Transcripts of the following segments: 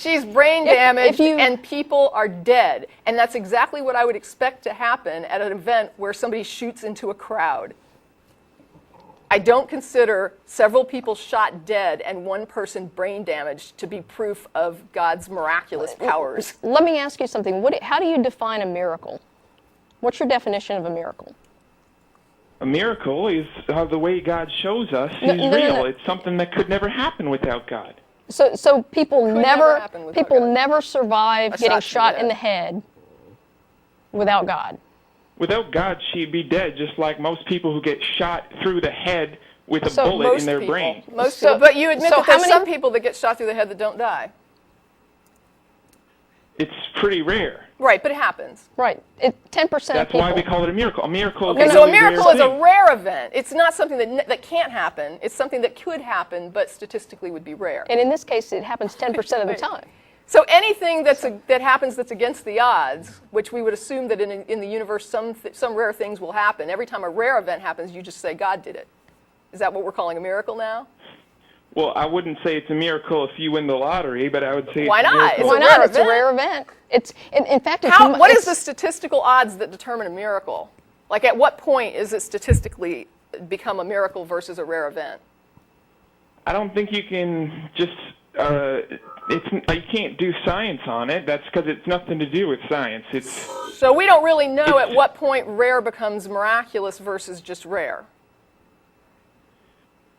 She's brain damaged and people are dead. And that's exactly what I would expect to happen at an event where somebody shoots into a crowd. I don't consider several people shot dead and one person brain damaged to be proof of God's miraculous powers. Let me ask you something. How do you define a miracle? What's your definition of a miracle? A miracle is the way God shows us is real. It's something that could never happen without God. So people never survive getting shot in the head without God. Without God, she'd be dead, just like most people who get shot through the head with a bullet in their brain. Most people. But you admit that there's some people that get shot through the head that don't die. It's pretty rare. Right, but it happens. Right. 10% of people. That's why we call it a miracle. A miracle is so a miracle is a rare event. It's not something that can't happen. It's something that could happen, but statistically would be rare. And in this case, it happens 10% of the time. So anything that happens that's against the odds, which we would assume that in the universe some rare things will happen. Every time a rare event happens, you just say God did it. Is that what we're calling a miracle now? Well, I wouldn't say it's a miracle if you win the lottery, but I would say why not? Why not? It's a rare event. It's in fact. What is the statistical odds that determine a miracle? Like at what point is it statistically become a miracle versus a rare event? I don't think you can just. You can't do science on it. That's because it's nothing to do with science. So we don't really know at what point rare becomes miraculous versus just rare.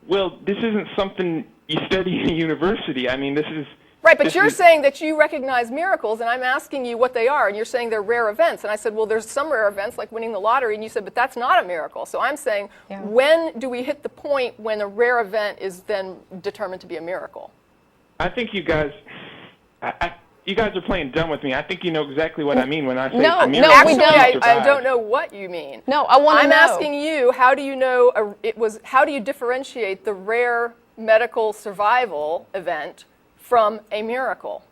Well, this isn't something you study in a university. I mean, this is... Right, but you're saying that you recognize miracles, and I'm asking you what they are, and you're saying they're rare events. And I said, well, there's some rare events, like winning the lottery, and you said, but that's not a miracle. So I'm saying, when do we hit the point when a rare event is then determined to be a miracle? I think you guys... You guys are playing dumb with me. I think you know exactly what I mean when I say no, a miracle. No, we don't. I don't know what you mean. No, I want to know. I'm asking you, how do you know how do you differentiate the rare medical survival event from a miracle?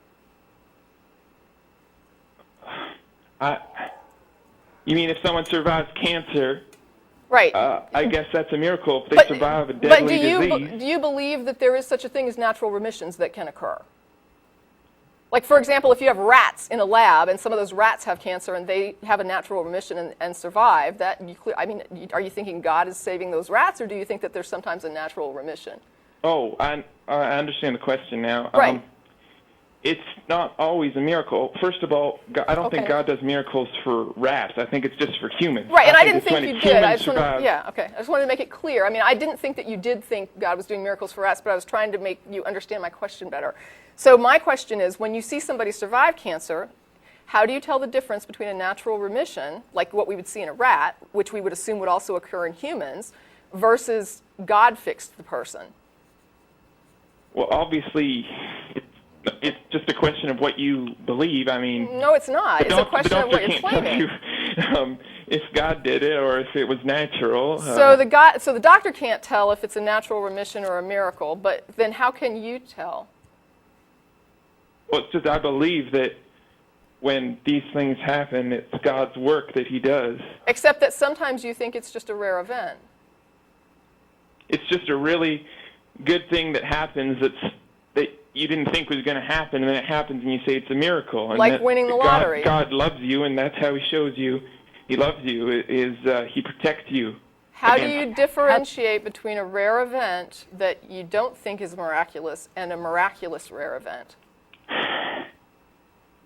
You mean if someone survives cancer? Right. I guess that's a miracle if they survive a deadly disease. But do you believe that there is such a thing as natural remissions that can occur? Like, for example, if you have rats in a lab and some of those rats have cancer and they have a natural remission and survive, are you thinking God is saving those rats, or do you think that there's sometimes a natural remission? Oh, I understand the question now. Right. It's not always a miracle. First of all, I don't think God does miracles for rats. I think it's just for humans. Right, and I didn't think you did. I just wanted to make it clear. I mean, I didn't think that you did think God was doing miracles for rats, but I was trying to make you understand my question better. So my question is, when you see somebody survive cancer, how do you tell the difference between a natural remission, like what we would see in a rat, which we would assume would also occur in humans, versus God fixed the person? Well, obviously, it's just a question of what you believe. I mean, no, it's not. It's a question of what you're claiming. If God did it or if it was natural. So the doctor can't tell if it's a natural remission or a miracle. But then, how can you tell? Well, it's just I believe that when these things happen, it's God's work that He does. Except that sometimes you think it's just a rare event. It's just a really good thing that happens that you didn't think was going to happen, and then it happens, and you say it's a miracle. And like winning the lottery. God loves you, and that's how He shows you He loves you, is He protects you. How do you differentiate between a rare event that you don't think is miraculous and a miraculous rare event?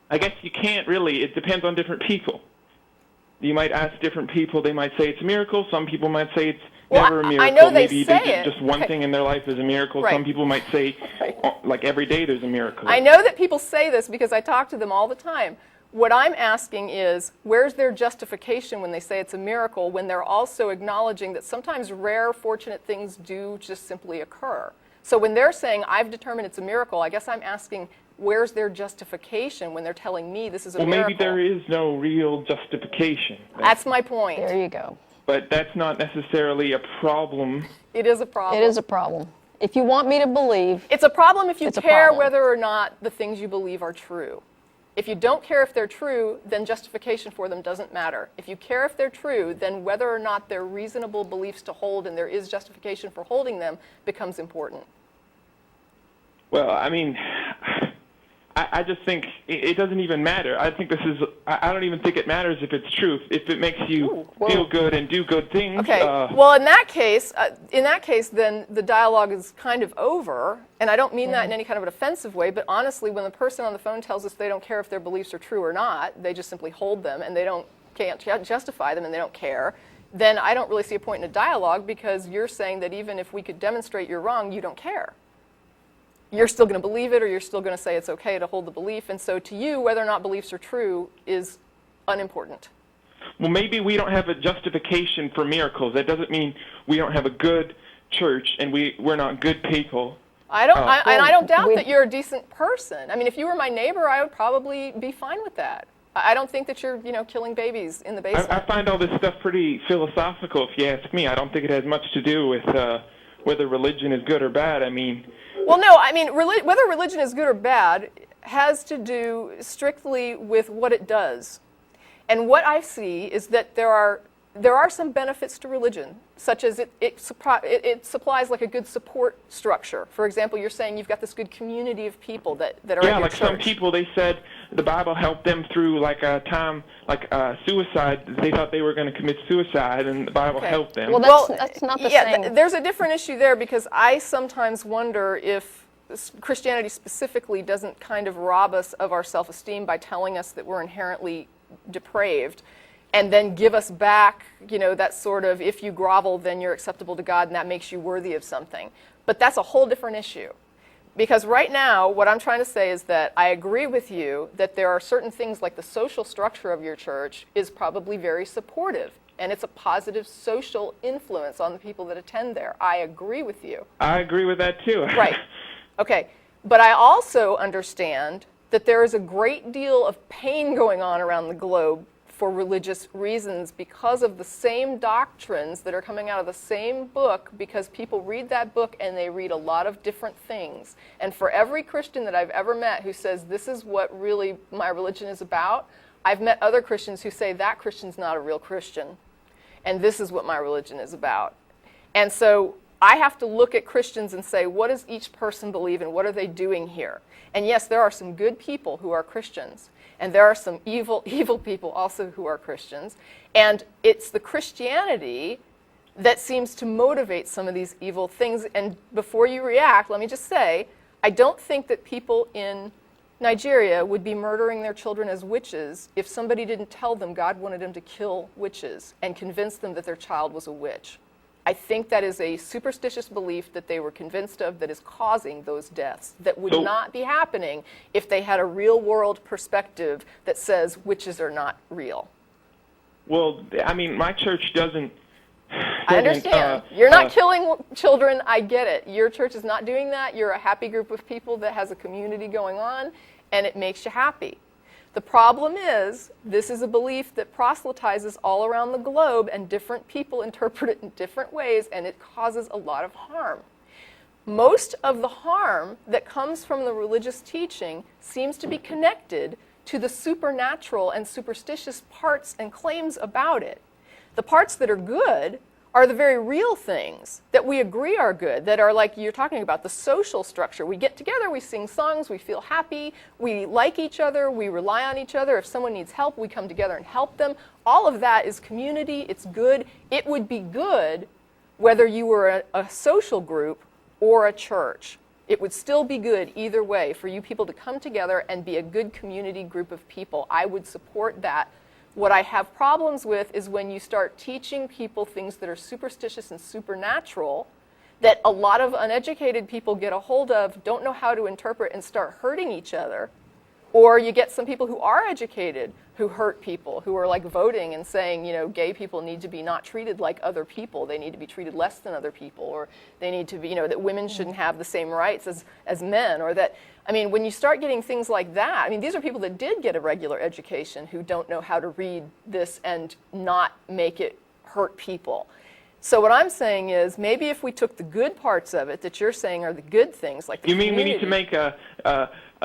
I guess you can't really. It depends on different people. You might ask different people. They might say it's a miracle. Some people might say it's never a miracle. I know Maybe say they did just one thing in their life is a miracle. Right. Some people might say, like every day there's a miracle. I know that people say this because I talk to them all the time. What I'm asking is, where's their justification when they say it's a miracle, when they're also acknowledging that sometimes rare, fortunate things do just simply occur? So when they're saying, I've determined it's a miracle, I guess I'm asking, where's their justification when they're telling me this is a miracle? Well, maybe there is no real justification. That's my point. There you go. But that's not necessarily a problem. It is a problem. It is a problem. If you want me to believe... It's a problem if you care whether or not the things you believe are true. If you don't care if they're true, then justification for them doesn't matter. If you care if they're true, then whether or not they're reasonable beliefs to hold and there is justification for holding them becomes important. Well, I mean, I just think it doesn't even matter. I think I don't even think it matters if it's truth. If it makes you feel good and do good things. Okay. Well, in that case, then the dialogue is kind of over, and I don't mean that in any kind of an offensive way. But honestly, when the person on the phone tells us they don't care if their beliefs are true or not, they just simply hold them, and they can't justify them, and they don't care. Then I don't really see a point in a dialogue, because you're saying that even if we could demonstrate you're wrong, you don't care. You're still going to believe it, or you're still going to say it's okay to hold the belief. And so to you, whether or not beliefs are true is unimportant. Well, maybe we don't have a justification for miracles. That doesn't mean we don't have a good church and we're not good people. I don't doubt that you're a decent person. I mean, if you were my neighbor, I would probably be fine with that. I don't think that you're, killing babies in the basement. I find all this stuff pretty philosophical, if you ask me. I don't think it has much to do with whether religion is good or bad. I mean... Well, no, I mean, whether religion is good or bad has to do strictly with what it does. And what I see is that there are some benefits to religion, such as it supplies like a good support structure. For example, you're saying you've got this good community of people that are in your like church. Some people, they said the Bible helped them through like a time, like suicide. They thought they were going to commit suicide, and the Bible helped them. Well, that's not the same. Yeah, there's a different issue there, because I sometimes wonder if Christianity specifically doesn't kind of rob us of our self-esteem by telling us that we're inherently depraved, and then give us back, that sort of, if you grovel, then you're acceptable to God, and that makes you worthy of something. But that's a whole different issue. Because right now, what I'm trying to say is that I agree with you that there are certain things, like the social structure of your church is probably very supportive, and it's a positive social influence on the people that attend there. I agree with you. I agree with that too. Right. Okay. But I also understand that there is a great deal of pain going on around the globe for religious reasons, because of the same doctrines that are coming out of the same book, because people read that book and they read a lot of different things. And for every Christian that I've ever met who says, this is what really my religion is about, I've met other Christians who say, that Christian's not a real Christian, and this is what my religion is about. And so I have to look at Christians and say, what does each person believe and what are they doing here? And yes, there are some good people who are Christians, and there are some evil people also who are Christians. And it's the Christianity that seems to motivate some of these evil things. And before you react, let me just say, I don't think that people in Nigeria would be murdering their children as witches if somebody didn't tell them God wanted them to kill witches and convince them that their child was a witch. I think that is a superstitious belief that they were convinced of that is causing those deaths that would not be happening if they had a real-world perspective that says witches are not real. Well, I mean, my church doesn't... I understand. You're not killing children. I get it. Your church is not doing that. You're a happy group of people that has a community going on, and it makes you happy. The problem is, this is a belief that proselytizes all around the globe, and different people interpret it in different ways, and it causes a lot of harm. Most of the harm that comes from the religious teaching seems to be connected to the supernatural and superstitious parts and claims about it. The parts that are good are the very real things that we agree are good, that are like you're talking about, the social structure. We get together, we sing songs, we feel happy, we like each other, we rely on each other. If someone needs help, we come together and help them. All of that is community, it's good. It would be good whether you were a social group or a church. It would still be good either way for you people to come together and be a good community group of people. I would support that. What I have problems with is when you start teaching people things that are superstitious and supernatural that a lot of uneducated people get a hold of, don't know how to interpret, and start hurting each other. Or you get some people who are educated who hurt people, who are like voting and saying, gay people need to be not treated like other people. They need to be treated less than other people. Or they need to be, that women shouldn't have the same rights as men. Or that, when you start getting things like that, these are people that did get a regular education who don't know how to read this and not make it hurt people. So what I'm saying is, maybe if we took the good parts of it that you're saying are the good things, like the You mean we need to make a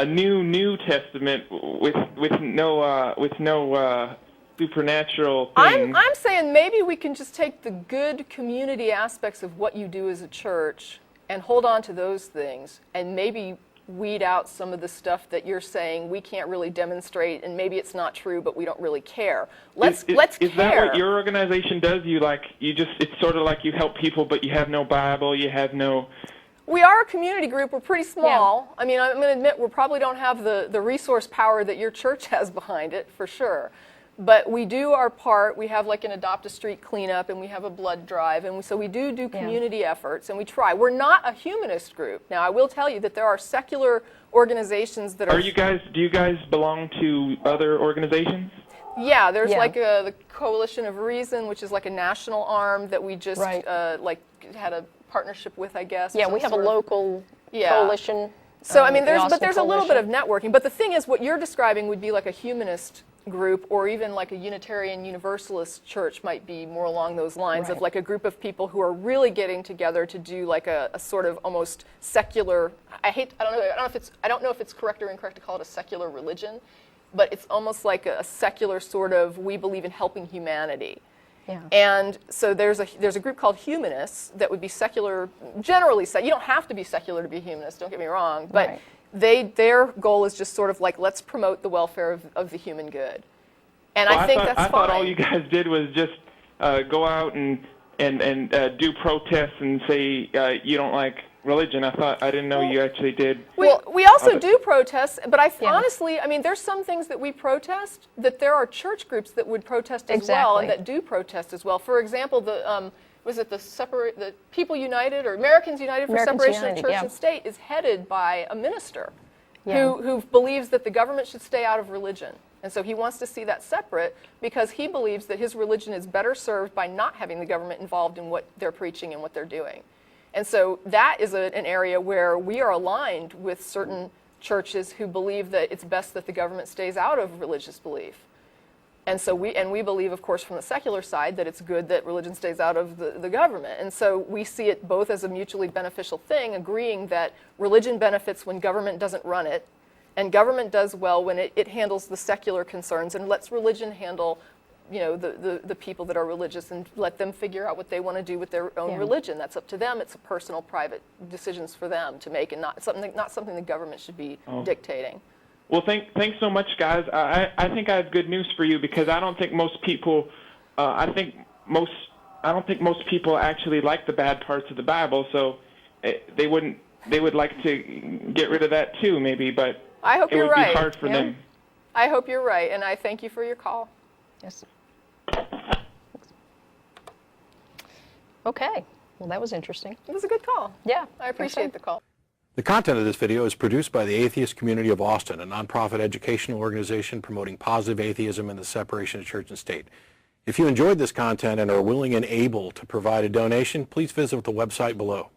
new Testament with no supernatural things? I'm saying maybe we can just take the good community aspects of what you do as a church and hold on to those things, and maybe weed out some of the stuff that you're saying we can't really demonstrate, and maybe it's not true, but we don't really care. Let's care. Is that what your organization does? It's sort of like you help people, but you have no Bible, you have no... We are a community group. We're pretty small. Yeah. I mean, I'm going to admit we probably don't have the resource power that your church has behind it, for sure. But we do our part. We have like an Adopt a Street cleanup, and we have a blood drive, and so we do community efforts, and we try. We're not a humanist group. Now, I will tell you that there are secular organizations that are... Do you guys belong to other organizations? Yeah, there's like the Coalition of Reason, which is like a national arm that we just like had a partnership with, I guess. Yeah, we have a local coalition. So I mean, there's a little bit of networking. But the thing is, what you're describing would be like a humanist group, or even like a Unitarian Universalist church might be more along those lines, of like a group of people who are really getting together to do like a sort of almost secular. I don't know if it's correct or incorrect to call it a secular religion, but it's almost like a secular sort of, we believe in helping humanity. Yeah. And so there's a group called humanists that would be secular, generally. You don't have to be secular to be a humanist, don't get me wrong, but their goal is just sort of like, let's promote the welfare of the human good. And I think that's fine. I thought all you guys did was just go out and do protests and say you don't like religion. I didn't know you actually did. We also do protests, but honestly, I mean, there's some things that we protest that there are church groups that would protest as well, and that do protest as well. For example, the People United or Americans United for Separation of Church and State is headed by a minister who believes that the government should stay out of religion. And so he wants to see that separate because he believes that his religion is better served by not having the government involved in what they're preaching and what they're doing. And so that is an area where we are aligned with certain churches who believe that it's best that the government stays out of religious belief. And so we believe, of course, from the secular side, that it's good that religion stays out of the government. And so we see it both as a mutually beneficial thing, agreeing that religion benefits when government doesn't run it, and government does well when it handles the secular concerns and lets religion handle the people that are religious and let them figure out what they want to do with their own religion. That's up to them. It's a personal, private decisions for them to make, and not something the government should be dictating. Well, thanks so much, guys. I think I have good news for you, because I don't think most people, I don't think most people actually like the bad parts of the Bible. So they would like to get rid of that too, maybe, but I hope it would be hard for them. I hope you're right, and I thank you for your call. Yes. Okay. Well, that was interesting. It was a good call. Yeah. I appreciate the call. The content of this video is produced by the Atheist Community of Austin, a nonprofit educational organization promoting positive atheism and the separation of church and state. If you enjoyed this content and are willing and able to provide a donation, please visit the website below.